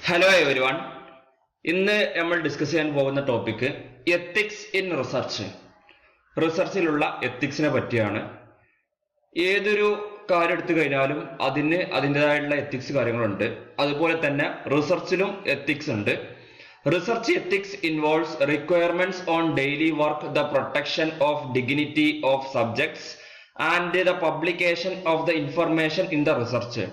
Hello every one. ഇന്ന് നമ്മൾ discuss ചെയ്യാൻ പോകുന്ന ടോപ്പിക് എത്തിക്സ് ഇൻ റിസർച്ച്. റിസർച്ചിലുള്ള എത്തിക്സിനെ പറ്റിയാണ്. ഏതൊരു കാര്യം എടുത്തു കഴിഞ്ഞാലും അതിന് അതിൻ്റെതായിട്ടുള്ള എത്തിക്സ് കാര്യങ്ങളുണ്ട്. അതുപോലെ തന്നെ റിസർച്ചിലും എത്തിക്സ് ഉണ്ട്. Research ethics involves requirements on daily work, the protection of dignity of subjects and the publication of the information in the research.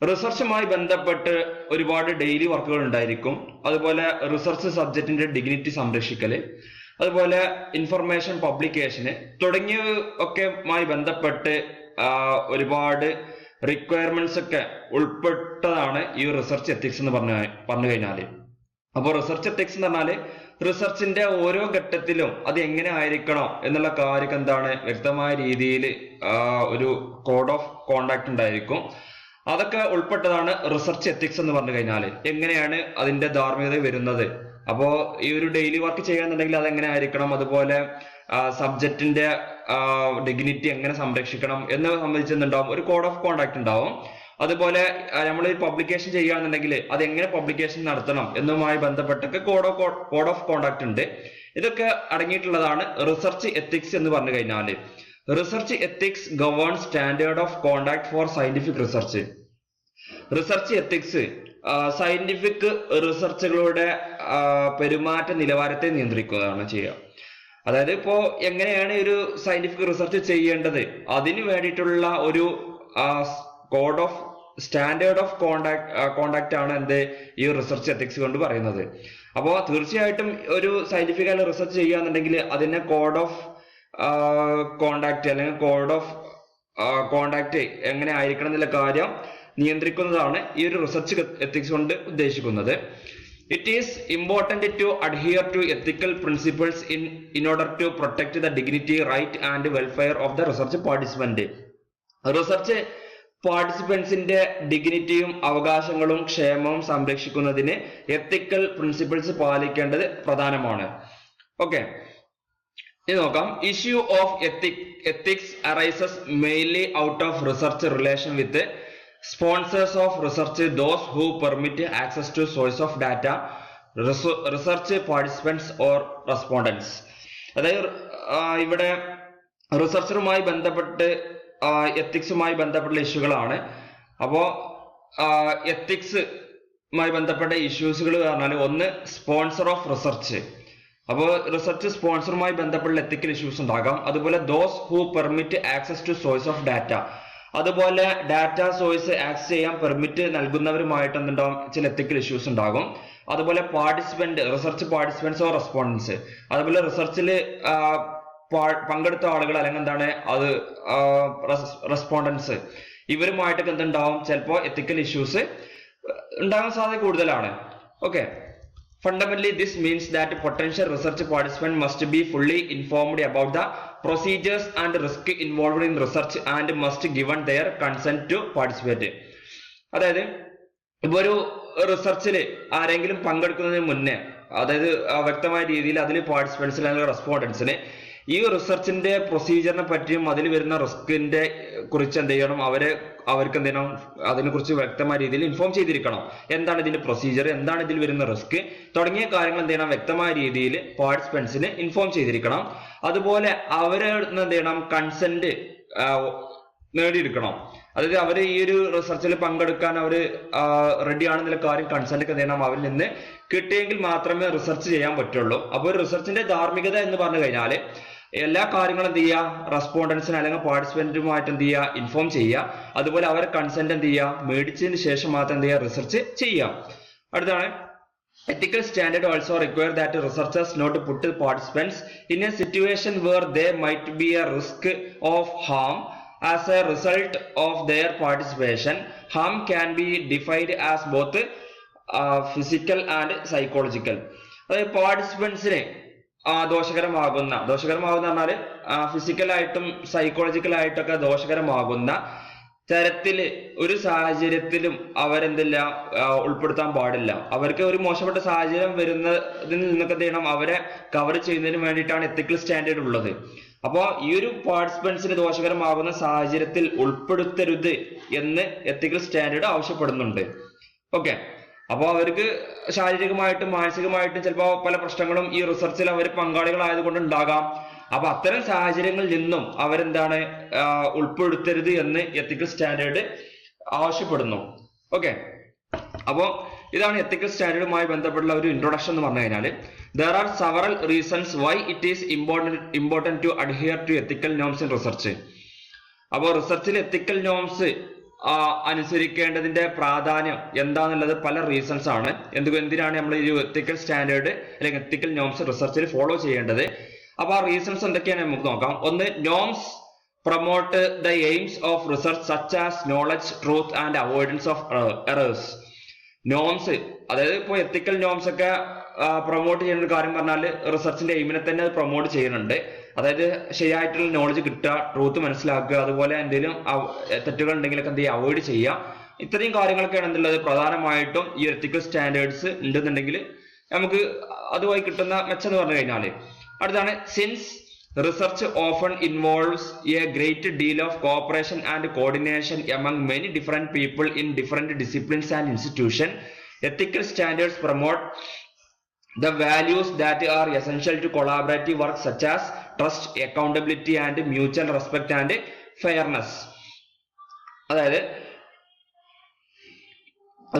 റിസർച്ചുമായി ബന്ധപ്പെട്ട് ഒരുപാട് ഡെയിലി വർക്കുകൾ ഉണ്ടായിരിക്കും. അതുപോലെ റിസർച്ച് സബ്ജക്റ്റിന്റെ ഡിഗ്നിറ്റി സംരക്ഷിക്കല്, അതുപോലെ ഇൻഫർമേഷൻ പബ്ലിക്കേഷന് തുടങ്ങിയ ഒക്കെയുമായി ബന്ധപ്പെട്ട് ഒരുപാട് റിക്വയർമെന്റ്സ് ഒക്കെ ഉൾപ്പെട്ടതാണ് ഈ റിസർച്ച് എത്തിക്സ് എന്ന് പറഞ്ഞു കഴിഞ്ഞാല്. അപ്പോൾ റിസർച്ച് എത്തിക്സ് എന്ന് പറഞ്ഞാല് റിസർച്ചിന്റെ ഓരോ ഘട്ടത്തിലും അത് എങ്ങനെ ആയിരിക്കണം എന്നുള്ള കാര്യം എന്താണ് വ്യക്തമായ രീതിയിൽ ഒരു കോഡ് ഓഫ് കോണ്ടാക്ട് ഉണ്ടായിരിക്കും. അതൊക്കെ ഉൾപ്പെട്ടതാണ് റിസർച്ച് എത്തിക്സ് എന്ന് പറഞ്ഞു കഴിഞ്ഞാൽ. എങ്ങനെയാണ് അതിന്റെ ധാർമ്മികത വരുന്നത്, അപ്പോ ഈ ഒരു ഡെയിലി വർക്ക് ചെയ്യാന്നുണ്ടെങ്കിൽ അതെങ്ങനെ ആയിരിക്കണം, അതുപോലെ സബ്ജക്റ്റിന്റെ ഡിഗ്നിറ്റി എങ്ങനെ സംരക്ഷിക്കണം എന്നത് സംബന്ധിച്ചുണ്ടാവും ഒരു കോഡ് ഓഫ് കോണ്ടാക്ട് ഉണ്ടാവും. അതുപോലെ നമ്മൾ പബ്ലിക്കേഷൻ ചെയ്യുകയാണെന്നുണ്ടെങ്കിൽ അതെങ്ങനെ പബ്ലിക്കേഷൻ നടത്തണം എന്നുമായി ബന്ധപ്പെട്ടൊക്കെ കോഡ് ഓഫ് കോണ്ടാക്ട് ഉണ്ട്. ഇതൊക്കെ അടങ്ങിയിട്ടുള്ളതാണ് റിസർച്ച് എത്തിക്സ് എന്ന് പറഞ്ഞു കഴിഞ്ഞാല്. Research ethics govern standard of conduct for scientific research. Research ethics scientific റിസർച്ചുകളുടെ പെരുമാറ്റ നിലവാരത്തെ നിയന്ത്രിക്കുകയാണ് ചെയ്യുക. അതായത് ഇപ്പോ എങ്ങനെയാണ് ഒരു സയന്റിഫിക് റിസർച്ച് ചെയ്യേണ്ടത് അതിന് വേണ്ടിയിട്ടുള്ള ഒരു code of standard of contact ആണ് എന്ത് ഈ റിസർച്ച് എത്തിക്സ് കൊണ്ട് പറയുന്നത്. അപ്പോൾ തീർച്ചയായിട്ടും ഒരു സയന്റിഫിക് ആയിട്ട് റിസർച്ച് ചെയ്യുകയാണെന്നുണ്ടെങ്കിൽ അതിനെ കോഡ് ഓഫ് കോണ്ടാക്ട് അല്ലെങ്കിൽ കോഡ് ഓഫ് കോണ്ടാക്ട് എങ്ങനെ ആയിരിക്കണം എന്നുള്ള കാര്യം നിയന്ത്രിക്കുന്നതാണ് ഈ ഒരു റിസർച്ച് എത്തിക്സ് കൊണ്ട് ഉദ്ദേശിക്കുന്നത്. It is important to adhere to ethical principles in order to protect the dignity, right and welfare of the research participant. Research പാർട്ടിസിപ്പൻസിന്റെ ഡിഗ്നിറ്റിയും അവകാശങ്ങളും ക്ഷേമവും സംരക്ഷിക്കുന്നതിന് എത്തിക്കൽ പ്രിൻസിപ്പിൾസ് പാലിക്കേണ്ടത് പ്രധാനമാണ്. ഓക്കെ, ഇത് നോക്കാം. Issue of ethics arises mainly out of research relation with sponsors of research, those who permit access to source of data, research participants or respondents. അതായത് ഇവിടെ റിസർച്ചറുമായി ബന്ധപ്പെട്ട് എത്തിക്സുമായി ബന്ധപ്പെട്ടുള്ള ഇഷ്യൂകളാണ്. അപ്പോൾ എത്തിക്സുമായി ബന്ധപ്പെട്ട ഇഷ്യൂസുകൾ പറഞ്ഞാൽ ഒന്ന് സ്പോൺസർ ഓഫ് റിസർച്ച്. അപ്പോൾ റിസർച്ച് സ്പോൺസറുമായി ബന്ധപ്പെട്ട എത്തിക്കൽ ഇഷ്യൂസ് ഉണ്ടാകാം. അതുപോലെ those who permit access to source of data, അതുപോലെ ഡാറ്റ സോഴ്സ് ആക്സസ് ചെയ്യാൻ പെർമിറ്റ് നൽകുന്നവരുമായിട്ട് എന്തുണ്ടാവും ചില എത്തിക്കൽ ഇഷ്യൂസ് ഉണ്ടാകും. അതുപോലെ participant, research participants or respondents, അതുപോലെ റിസർച്ചിൽ പങ്കെടുത്ത ആളുകൾ അല്ലെങ്കിൽ എന്താണ് അത് റെസ്പോണ്ടൻസ്, ഇവരുമായിട്ടൊക്കെ എന്തുണ്ടാവും ചിലപ്പോൾ എത്തിക്കൽ ഇഷ്യൂസ് ഉണ്ടാകാൻ സാധ്യത കൂടുതലാണ്. Okay, fundamentally this means that potential research participant must be fully informed about the procedures and risk involved in research and must given their consent to participate. അതായത് ഇപ്പൊ ഒരു റിസർച്ചിൽ ആരെങ്കിലും പങ്കെടുക്കുന്നതിന് മുന്നേ, അതായത് വ്യക്തമായ രീതിയിൽ അതിൽ പാർട്ടിസിപ്പൻസിന് അല്ലെങ്കിൽ റെസ്പോണ്ടൻസിന് ഈ റിസർച്ചിന്റെ പ്രൊസീജിയറിനെ പറ്റിയും അതിൽ വരുന്ന റിസ്കിന്റെ കുറിച്ച് എന്ത് ചെയ്യണം, അവർക്ക് എന്ത് ചെയ്യണം, അതിനെ കുറിച്ച് വ്യക്തമായ രീതിയിൽ ഇൻഫോം ചെയ്തിരിക്കണം. എന്താണ് ഇതിന്റെ പ്രൊസീജിയർ, എന്താണ് ഇതിൽ വരുന്ന റിസ്ക് തുടങ്ങിയ കാര്യങ്ങൾ എന്ത് ചെയ്യണം വ്യക്തമായ രീതിയിൽ പാർട്ടിസിപ്പൻസിന് ഇൻഫോം ചെയ്തിരിക്കണം. അതുപോലെ അവരെ എന്ത് ചെയ്യണം, കൺസെന്റ് നേടിയെടുക്കണം. അതായത് അവർ ഈ ഒരു റിസർച്ചിൽ പങ്കെടുക്കാൻ അവർ റെഡി ആണെന്നുള്ള കാര്യം കൺസെന്റ് ഒക്കെ എന്ത് ചെയ്യണം അവരിൽ നിന്ന് കിട്ടിയെങ്കിൽ മാത്രമേ റിസർച്ച് ചെയ്യാൻ പറ്റുള്ളൂ. അപ്പോൾ റിസർച്ചിന്റെ ധാർമ്മികത എന്ന് പറഞ്ഞു കഴിഞ്ഞാൽ എല്ലാ കാര്യങ്ങളും എന്ത് ചെയ്യുക, റെസ്പോണ്ടൻസിന് അല്ലെങ്കിൽ പാർട്ടിസിപ്പന്റുമായിട്ട് എന്ത് ചെയ്യുക, ഇൻഫോം ചെയ്യുക. അതുപോലെ അവരെ കൺസെന്റ് എന്ത് ചെയ്യുക, മേടിച്ചതിന് ശേഷം മാത്രം എന്ത് ചെയ്യുക, റിസർച്ച് ചെയ്യുക. അടുത്താണ് ethical standard also require that researchers not put participants in a situation where there might be a risk of harm as a result of their participation. Harm can be defined as both physical and psychological. അതായത് പാർട്ടിസിപ്പൻസിന് ദോഷകരമാകുന്ന പറഞ്ഞാല് ഫിസിക്കലായിട്ടും സൈക്കോളജിക്കലായിട്ടൊക്കെ ദോഷകരമാകുന്ന തരത്തില് ഒരു സാഹചര്യത്തിലും അവരെന്തില്ല ഉൾപ്പെടുത്താൻ പാടില്ല. അവർക്ക് ഒരു മോശപ്പെട്ട സാഹചര്യം വരുന്നതിൽ നിന്നൊക്കെ എന്ത് ചെയ്യണം, അവരെ കവർ ചെയ്യുന്നതിന് വേണ്ടിയിട്ടാണ് എത്തിക്കൽ സ്റ്റാൻഡേർഡ് ഉള്ളത്. അപ്പോൾ ഈ ഒരു പാർട്ടിസിപ്പൻസിന് ദോഷകരമാകുന്ന സാഹചര്യത്തിൽ ഉൾപ്പെടുത്തരുത് എന്ന് എത്തിക്കൽ സ്റ്റാൻഡേർഡ് ആവശ്യപ്പെടുന്നുണ്ട്. ഓക്കെ, അപ്പോൾ അവർക്ക് ശാരീരികമായിട്ടും മാനസികമായിട്ടും ചിലപ്പോൾ പല പ്രശ്നങ്ങളും ഈ റിസർച്ചിൽ അവർ പങ്കാളികളായതുകൊണ്ട് ഉണ്ടാകാം. അപ്പൊ അത്തരം സാഹചര്യങ്ങളിൽ നിന്നും അവരെന്താണ് ഉൾപ്പെടുത്തരുത് എന്ന് എത്തിക്കൽ സ്റ്റാൻഡേർഡ് ആവശ്യപ്പെടുന്നു. ഓക്കെ, അപ്പോൾ ഇതാണ് എത്തിക്കൽ സ്റ്റാൻഡേർഡുമായി ബന്ധപ്പെട്ടുള്ള ഒരു ഇൻട്രൊഡക്ഷൻ എന്ന് പറഞ്ഞു കഴിഞ്ഞാൽ there are several reasons why it is important to adhere to ethical norms in research. അപ്പോൾ റിസർച്ചിൽ എത്തിക്കൽ നോംസ് അനുസരിക്കേണ്ടതിന്റെ പ്രാധാന്യം എന്താണെന്നുള്ളത് പല റീസൺസ് ആണ്. എന്തിനാണ് നമ്മൾ ഈ എത്തിക്കൽ സ്റ്റാൻഡേർഡ് അല്ലെങ്കിൽ എത്തിക്കൽ നോംസ് റിസർച്ചിൽ ഫോളോ ചെയ്യേണ്ടത്? അപ്പൊ ആ റീസൺസ് എന്തൊക്കെയാണ് നമുക്ക് നോക്കാം. ഒന്ന്, norms promote the aims of research such as knowledge, truth and avoidance of errors. Norms, അതായത് ഇപ്പോൾ എത്തിക്കൽ നോംസ് ഒക്കെ പ്രൊമോട്ട് ചെയ്യുന്ന ഒരു കാര്യം പറഞ്ഞാൽ റിസർച്ചിന്റെ എയിമിനെ തന്നെ അത് പ്രൊമോട്ട് ചെയ്യുന്നുണ്ട്. അതായത് ശരിയായിട്ടുള്ള നോളജ് കിട്ടുക, ട്രൂത്ത് മനസ്സിലാക്കുക, അതുപോലെ എന്തെങ്കിലും തെറ്റുകൾ ഉണ്ടെങ്കിലൊക്കെ എന്ത് ചെയ്യുക, അവോയ്ഡ് ചെയ്യുക. ഇത്രയും കാര്യങ്ങളൊക്കെയാണ് എന്തുള്ളത് പ്രധാനമായിട്ടും ഈ എത്തിക്കൽ സ്റ്റാൻഡേർഡ്സ് ഉണ്ടെന്നുണ്ടെങ്കിൽ നമുക്ക് അതുമായി കിട്ടുന്ന മെച്ചം എന്ന് പറഞ്ഞു കഴിഞ്ഞാൽ. അടുത്താണ്, since research often involves a great deal of cooperation and coordination among many different people in different disciplines and institutions, ethical standards promote the values that are essential to collaborative work such as trust, accountability and mutual respect and fairness. അതായത്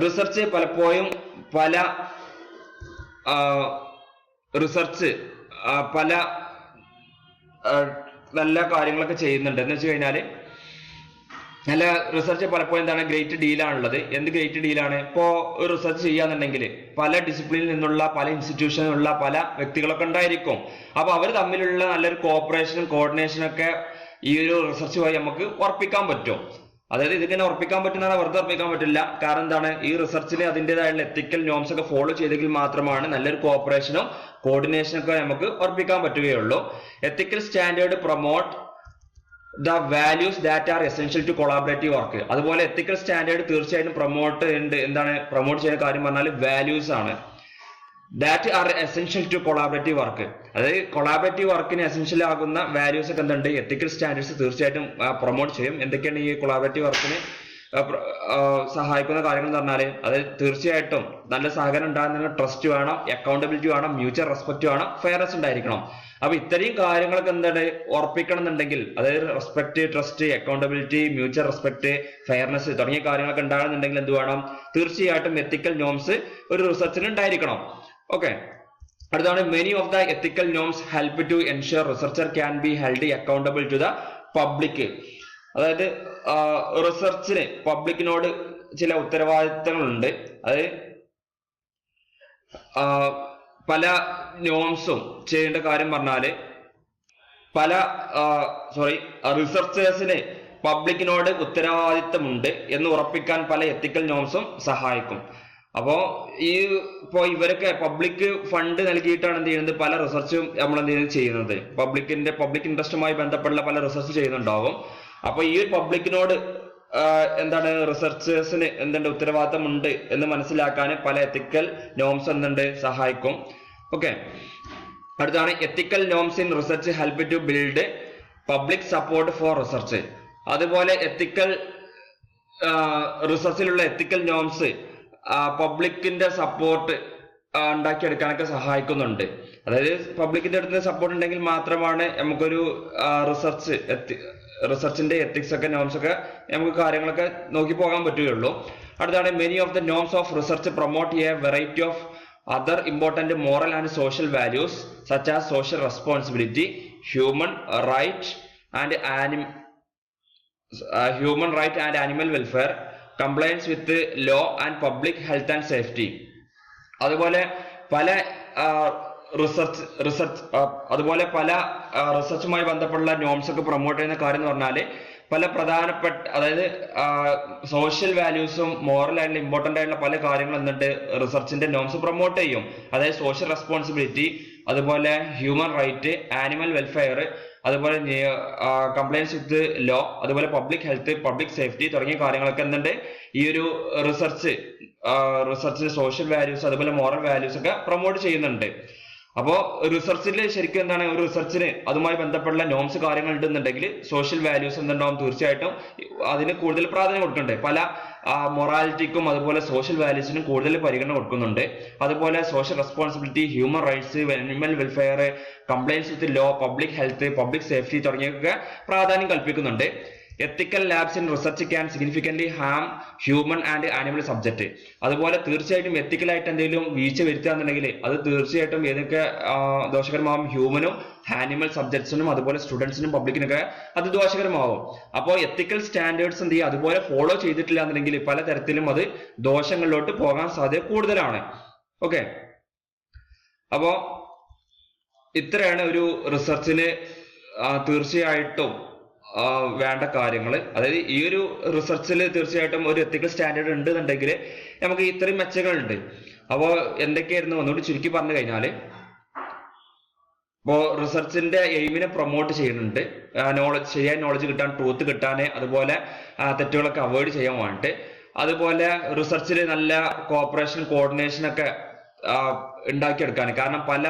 research പലപ്പോഴും പല നല്ല കാര്യങ്ങളൊക്കെ ചെയ്യുന്നുണ്ട്. എന്ന് വെച്ച് കഴിഞ്ഞാൽ നല്ല റിസർച്ച് പലപ്പോഴും എന്താണ് ഗ്രേറ്റ് ഡീലാണുള്ളത്. എന്ത് ഗ്രേറ്റ് ഡീലാണ്? ഇപ്പോൾ ഒരു റിസർച്ച് ചെയ്യാന്നുണ്ടെങ്കിൽ പല ഡിസിപ്ലിനിൽ നിന്നുള്ള പല ഇൻസ്റ്റിറ്റ്യൂഷനിലുള്ള പല വ്യക്തികളൊക്കെ ഉണ്ടായിരിക്കും. അപ്പൊ അവർ തമ്മിലുള്ള നല്ലൊരു കോഓപ്പറേഷനും കോർഡിനേഷനും ഒക്കെ ഈ ഒരു റിസർച്ച് വഴി നമുക്ക് ഉറപ്പിക്കാൻ പറ്റും. അതായത് ഇതിങ്ങനെ ഉറപ്പിക്കാൻ പറ്റുന്നതാണ്, വെറുതെ ഉറപ്പിക്കാൻ പറ്റില്ല. കാരണം എന്താണ്, ഈ റിസർച്ചിൽ അതിൻ്റെതായുള്ള എത്തിക്കൽ നോംസ് ഒക്കെ ഫോളോ ചെയ്തെങ്കിൽ മാത്രമാണ് നല്ലൊരു കോഓപ്പറേഷനും കോർഡിനേഷനും ഒക്കെ നമുക്ക് ഉറപ്പിക്കാൻ പറ്റുകയുള്ളൂ. Ethical standard promote the values that are essential to collaborative work. അതുപോലെ എത്തിക്കൽ സ്റ്റാൻഡേർഡ് തീർച്ചയായിട്ടും പ്രൊമോട്ട് ചെയ്യുന്ന കാര്യം പറഞ്ഞാൽ വാല്യൂസ് ആണ്. That are essential to collaborative work. അതായത് കൊളാബറേറ്റീവ് വർക്കിന് എസെൻഷ്യൽ ആകുന്ന വാല്യൂസ് ഒക്കെ എന്തുണ്ട്, എത്തിക്കൽ സ്റ്റാൻഡേർഡ്സ് തീർച്ചയായിട്ടും പ്രൊമോട്ട് ചെയ്യും. എന്തൊക്കെയാണ് ഈ കൊളാബറേറ്റീവ് വർക്കിന് സഹായിക്കുന്ന കാര്യങ്ങൾ എന്ന് പറഞ്ഞാൽ, അതായത് തീർച്ചയായിട്ടും നല്ല സഹകരണം ഉണ്ടാകുന്ന ട്രസ്റ്റ് വേണം, അക്കൗണ്ടബിലിറ്റി വേണം, മ്യൂച്വൽ റെസ്പെക്ട് വേണം, ഫെയർനെസ് ഉണ്ടായിരിക്കണം. അപ്പൊ ഇത്രയും കാര്യങ്ങളൊക്കെ എന്താണ് ഉറപ്പിക്കണം എന്നുണ്ടെങ്കിൽ, അതായത് respect, trust, accountability, mutual respect, fairness തുടങ്ങിയ കാര്യങ്ങളൊക്കെ ഉണ്ടാകുന്നുണ്ടെങ്കിൽ എന്ത് വേണം, തീർച്ചയായിട്ടും എത്തിക്കൽ നോംസ് ഒരു റിസർച്ചിന് ഉണ്ടായിരിക്കണം. ഓക്കെ, അടുത്താണ്, many of the ethical norms help to ensure researcher can be held accountable to the public. അതായത് റിസർച്ചിന് പബ്ലിക്കിനോട് ചില ഉത്തരവാദിത്തങ്ങളുണ്ട്. അത് പല നോംസും ചെയ്യേണ്ട കാര്യം പറഞ്ഞാല് റിസർച്ചേഴ്സിന് പബ്ലിക്കിനോട് ഉത്തരവാദിത്തമുണ്ട് എന്ന് ഉറപ്പിക്കാൻ പല എത്തിക്കൽ നോംസും സഹായിക്കും. അപ്പോ ഇപ്പോ ഇവരൊക്കെ പബ്ലിക് ഫണ്ട് നൽകിയിട്ടാണ് എന്ത് ചെയ്യുന്നത്, പല റിസർച്ചും നമ്മൾ എന്ത് ചെയ്യുന്നത്, പബ്ലിക് ഇൻട്രസ്റ്റുമായി ബന്ധപ്പെട്ടുള്ള പല റിസർച്ച് ചെയ്യുന്നുണ്ടാവും. അപ്പൊ ഈ പബ്ലിക്കിനോട് റിസർച്ചേഴ്സിന് ഉത്തരവാദിത്തം ഉണ്ട് എന്ന് മനസ്സിലാക്കാൻ പല എത്തിക്കൽ നോംസ് സഹായിക്കും. ഓക്കെ, അടുത്താണ്, ethical norms in research help to build public support for research. അതുപോലെ റിസർച്ചിലുള്ള എത്തിക്കൽ നോംസ് പബ്ലിക്കിന്റെ സപ്പോർട്ട് ഉണ്ടാക്കിയെടുക്കാനൊക്കെ സഹായിക്കുന്നുണ്ട്. അതായത് പബ്ലിക്കിന്റെ അടുത്ത് സപ്പോർട്ട് ഉണ്ടെങ്കിൽ മാത്രമാണ് നമുക്കൊരു റിസർച്ചിന്റെ എത്തിക്സ് ഒക്കെ നോംസ് ഒക്കെ നമുക്ക് കാര്യങ്ങളൊക്കെ നോക്കി പോകാൻ പറ്റുകയുള്ളൂ. അടുത്താണ്, many of the norms of research promote A variety of other important moral and social values such as social responsibility, human right and animal welfare, compliance with the law and public health and safety. അതുപോലെ പല റിസർച്ചുമായി ബന്ധപ്പെട്ടുള്ള norms ഒക്കെ promote ചെയ്യുന്ന കാര്യം എന്ന് പറഞ്ഞാൽ പല പ്രധാനപ്പെട്ട, അതായത് സോഷ്യൽ വാല്യൂസും മോറൽ ആയിട്ടുള്ള ഇമ്പോർട്ടന്റ് ആയിട്ടുള്ള പല കാര്യങ്ങളും എന്നിട്ട് റിസർച്ചിന്റെ നോംസ് പ്രൊമോട്ട് ചെയ്യും. അതായത് സോഷ്യൽ റെസ്പോൺസിബിലിറ്റി, അതുപോലെ ഹ്യൂമൻ റൈറ്റ്, ആനിമൽ വെൽഫെയർ, അതുപോലെ കംപ്ലൈൻസ് വിത്ത് ലോ, അതുപോലെ പബ്ലിക് ഹെൽത്ത്, പബ്ലിക് സേഫ്റ്റി തുടങ്ങിയ കാര്യങ്ങളൊക്കെ എന്തുണ്ട് ഈ ഒരു റിസർച്ചിന്റെ സോഷ്യൽ വാല്യൂസ് അതുപോലെ മോറൽ വാല്യൂസ് ഒക്കെ പ്രൊമോട്ട് ചെയ്യുന്നുണ്ട്. അപ്പോൾ റിസർച്ചിൽ ശരിക്കും എന്താണ്, ഒരു റിസർച്ചിന് അതുമായി ബന്ധപ്പെട്ടുള്ള നോംസ് കാര്യങ്ങൾ ഉണ്ടെന്നുണ്ടെങ്കിൽ സോഷ്യൽ വാല്യൂസ് എന്തുണ്ടാവും, തീർച്ചയായിട്ടും അതിന് കൂടുതൽ പ്രാധാന്യം കൊടുക്കുന്നുണ്ട്. പല മൊറാലിറ്റിക്കും അതുപോലെ സോഷ്യൽ വാല്യൂസിനും കൂടുതൽ പരിഗണന കൊടുക്കുന്നുണ്ട്. അതുപോലെ social responsibility, human rights, animal welfare, compliance with law, public health, public safety തുടങ്ങിയൊക്കെ പ്രാധാന്യം കൽപ്പിക്കുന്നുണ്ട്. Ethical lapses in research can significantly harm human and animal subject. അതുപോലെ തീർച്ചയായിട്ടും എത്തിക്കലായിട്ട് എന്തെങ്കിലും വീഴ്ച വരുത്തുകയാണെന്നുണ്ടെങ്കിൽ അത് തീർച്ചയായിട്ടും ഏതൊക്കെ ദോഷകരമാവും, ഹ്യൂമനും ആനിമൽ സബ്ജക്ട്സിനും അതുപോലെ സ്റ്റുഡൻസിനും പബ്ലിക്കിനൊക്കെ അത് ദോഷകരമാവും. അപ്പോൾ എത്തിക്കൽ സ്റ്റാൻഡേർഡ്സ് എന്ത് ചെയ്യുക, അതുപോലെ ഫോളോ ചെയ്തിട്ടില്ല എന്നുണ്ടെങ്കിൽ പലതരത്തിലും അത് ദോഷങ്ങളിലോട്ട് പോകാൻ സാധ്യത കൂടുതലാണ്. ഓക്കെ, അപ്പോ ഇത്രയാണ് ഒരു റിസർച്ചിന് തീർച്ചയായിട്ടും വേണ്ട കാര്യങ്ങൾ. അതായത് ഈ ഒരു റിസർച്ചിൽ തീർച്ചയായിട്ടും ഒരു എത്തിക്കൽ സ്റ്റാൻഡേർഡ് ഉണ്ടെന്നുണ്ടെങ്കിൽ നമുക്ക് ഇത്രയും മെച്ചങ്ങളുണ്ട്. അപ്പോൾ എന്തൊക്കെയായിരുന്നു ഒന്നുകൂടി ചുരുക്കി പറഞ്ഞു കഴിഞ്ഞാൽ, ഇപ്പോൾ റിസർച്ചിന്റെ എയിമിനെ പ്രൊമോട്ട് ചെയ്യുന്നുണ്ട്. നോളജ്, ശരിയായ നോളജ് കിട്ടാൻ, ട്രൂത്ത് കിട്ടാൻ, അതുപോലെ തെറ്റുകളൊക്കെ അവോയ്ഡ് ചെയ്യാൻ വേണ്ടിയിട്ട്. അതുപോലെ റിസർച്ചിൽ നല്ല കോപ്പറേഷൻ, കോർഡിനേഷൻ ഒക്കെ ഉണ്ടാക്കിയെടുക്കാൻ. കാരണം പല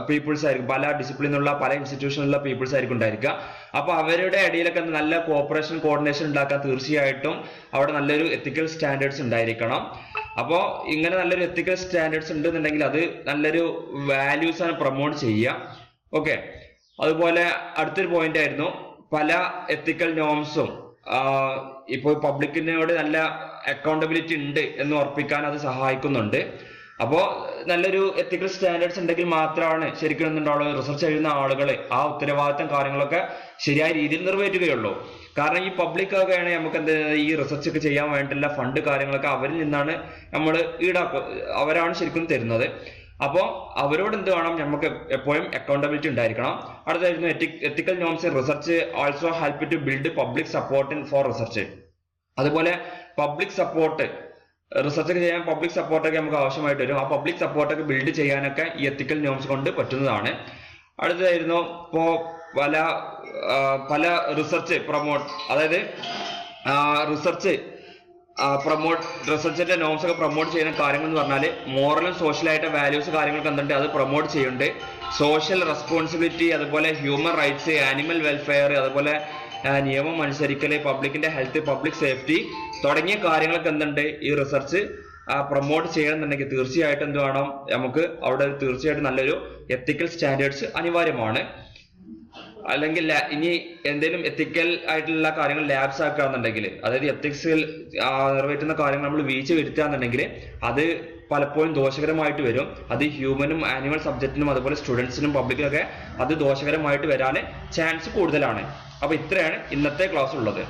പീപ്പിൾസ് ആയിരിക്കും, പല ഡിസിപ്ലിനുള്ള പല ഇൻസ്റ്റിറ്റ്യൂഷനിലുള്ള പീപ്പിൾസ് ആയിരിക്കും ഉണ്ടായിരിക്കുക. അപ്പൊ അവരുടെ ഇടയിലൊക്കെ നല്ല കോപ്പറേഷൻ, കോർഡിനേഷൻ ഉണ്ടാക്കാൻ തീർച്ചയായിട്ടും അവിടെ നല്ലൊരു എത്തിക്കൽ സ്റ്റാൻഡേർഡ്സ് ഉണ്ടായിരിക്കണം. അപ്പോൾ ഇങ്ങനെ നല്ലൊരു എത്തിക്കൽ സ്റ്റാൻഡേർഡ്സ് ഉണ്ടെന്നുണ്ടെങ്കിൽ അത് നല്ലൊരു വാല്യൂസ് ആണ് പ്രൊമോട്ട് ചെയ്യുക. ഓക്കെ, അതുപോലെ അടുത്തൊരു പോയിന്റ് ആയിരുന്നു, പല എത്തിക്കൽ നോംസും ഇപ്പോൾ പബ്ലിക്കിനോട് നല്ല അക്കൗണ്ടബിലിറ്റി ഉണ്ട് എന്ന് ഉറപ്പിക്കാൻ അത് സഹായിക്കുന്നുണ്ട്. അപ്പോൾ നല്ലൊരു എത്തിക്കൽ സ്റ്റാൻഡേർഡ്സ് ഉണ്ടെങ്കിൽ മാത്രമാണ് ശരിക്കും എന്തുണ്ടാവുള്ളൂ, റിസർച്ച് എഴുതുന്ന ആളുകൾ ആ ഉത്തരവാദിത്തം കാര്യങ്ങളൊക്കെ ശരിയായ രീതിയിൽ നിറവേറ്റുകയുള്ളൂ. കാരണം ഈ പബ്ലിക് ഒക്കെയാണ് നമുക്ക് എന്ത് ഈ റിസർച്ച് ഒക്കെ ചെയ്യാൻ വേണ്ടിയുള്ള ഫണ്ട് കാര്യങ്ങളൊക്കെ അവരിൽ നിന്നാണ് നമ്മൾ അവരാണ് ശരിക്കും തരുന്നത്. അപ്പോൾ അവരോട് എന്ത് വേണം, നമുക്ക് എപ്പോഴും അക്കൗണ്ടബിലിറ്റി ഉണ്ടായിരിക്കണം. അടുത്തായിരുന്നു ethical norms in research also help to build public support for research. അതുപോലെ പബ്ലിക് സപ്പോർട്ട്, റിസർച്ച് ഒക്കെ ചെയ്യാൻ പബ്ലിക് സപ്പോർട്ടൊക്കെ നമുക്ക് ആവശ്യമായിട്ട് വരും. ആ പബ്ലിക് സപ്പോർട്ടൊക്കെ ബിൽഡ് ചെയ്യാനൊക്കെ ഈ എത്തിക്കൽ നോംസ് കൊണ്ട് പറ്റുന്നതാണ്. അടുത്തതായിരുന്നു ഇപ്പോൾ പല റിസർച്ച് പ്രൊമോട്ട്, അതായത് റിസർച്ചിന്റെ നോംസ് ഒക്കെ പ്രൊമോട്ട് ചെയ്യുന്ന കാര്യങ്ങൾ എന്ന് പറഞ്ഞാൽ മോറലും സോഷ്യലായിട്ട് വാല്യൂസ് കാര്യങ്ങളൊക്കെ എന്തുണ്ട് അത് പ്രൊമോട്ട് ചെയ്യുന്നുണ്ട്. സോഷ്യൽ റെസ്പോൺസിബിലിറ്റി, അതുപോലെ ഹ്യൂമൻ റൈറ്റ്സ്, ആനിമൽ വെൽഫെയർ, അതുപോലെ നിയമം അനുസരിക്കല്, പബ്ലിക്കിന്റെ ഹെൽത്ത്, പബ്ലിക് സേഫ്റ്റി തുടങ്ങിയ കാര്യങ്ങളൊക്കെ എന്തുണ്ട് ഈ റിസർച്ച് പ്രൊമോട്ട് ചെയ്യണമെന്നുണ്ടെങ്കിൽ തീർച്ചയായിട്ടും എന്ത് വേണം, നമുക്ക് അവിടെ തീർച്ചയായിട്ടും നല്ലൊരു എത്തിക്കൽ സ്റ്റാൻഡേർഡ്സ് അനിവാര്യമാണ്. അല്ലെങ്കിൽ ഇനി എന്തെങ്കിലും എത്തിക്കൽ ആയിട്ടുള്ള കാര്യങ്ങൾ ലാബ്സ് ആക്കുകയാണെന്നുണ്ടെങ്കിൽ, അതായത് എത്തിക്സിൽ നിറവേറ്റുന്ന കാര്യങ്ങൾ നമ്മൾ വീഴ്ച വരുത്തുകയാണെന്നുണ്ടെങ്കിൽ അത് പലപ്പോഴും ദോഷകരമായിട്ട് വരും. അത് ഹ്യൂമനും ആനിമൽ സബ്ജക്റ്റിനും അതുപോലെ സ്റ്റുഡൻസിനും പബ്ലിക്കിനൊക്കെ അത് ദോഷകരമായിട്ട് വരാൻ ചാൻസ് കൂടുതലാണ്. അപ്പൊ ഇത്രയാണ് ഇന്നത്തെ ക്ലാസ് ഉള്ളത്.